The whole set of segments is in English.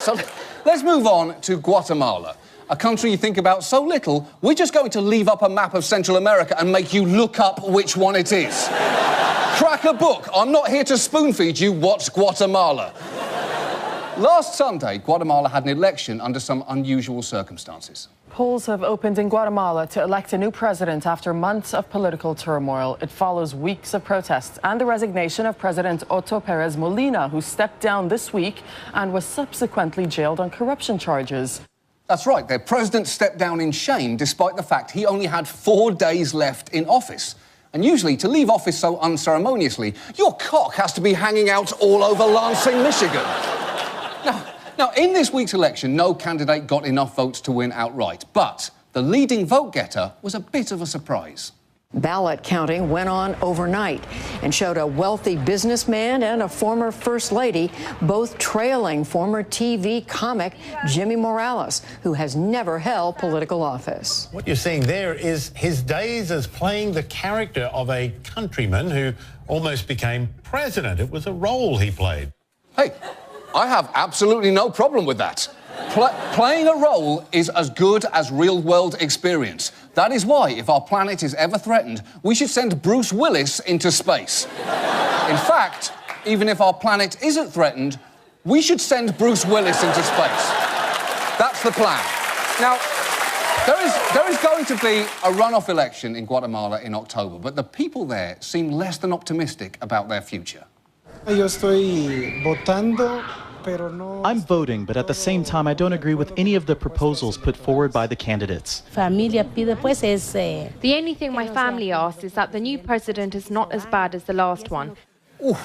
So let's move on to Guatemala, a country you think about so little, we're just going to leave up a map of Central America and make you look up which one it is. Crack a book. I'm not here to spoon-feed you what's Guatemala. Last Sunday, Guatemala had an election under some unusual circumstances. Polls have opened in Guatemala to elect a new president after months of political turmoil. It follows weeks of protests and the resignation of President Otto Perez Molina, who stepped down this week and was subsequently jailed on corruption charges. That's right, their president stepped down in shame despite the fact he only had 4 days left in office. And usually, to leave office so unceremoniously, your cock has to be hanging out all over Lansing, Michigan. Now, in this week's election, no candidate got enough votes to win outright, but the leading vote-getter was a bit of a surprise. Ballot counting went on overnight and showed a wealthy businessman and a former First Lady both trailing former TV comic Jimmy Morales, who has never held political office. What you're seeing there is his days as playing the character of a countryman who almost became president. It was a role he played. Hey, I have absolutely no problem with that. Playing a role is as good as real-world experience. That is why, if our planet is ever threatened, we should send Bruce Willis into space. In fact, even if our planet isn't threatened, we should send Bruce Willis into space. That's the plan. Now, there is going to be a runoff election in Guatemala in October, but the people there seem less than optimistic about their future. Yo estoy votando. I'm voting, but at the same time, I don't agree with any of the proposals put forward by the candidates. The only thing my family asks is that the new president is not as bad as the last one. Ooh,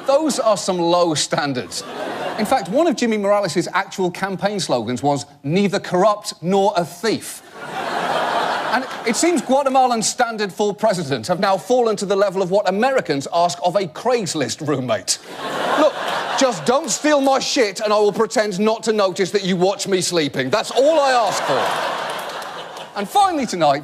those are some low standards. In fact, one of Jimmy Morales' actual campaign slogans was, "Neither corrupt nor a thief." And it seems Guatemalan's standard for president have now fallen to the level of what Americans ask of a Craigslist roommate. Look, just don't steal my shit and I will pretend not to notice that you watch me sleeping. That's all I ask for. And finally tonight...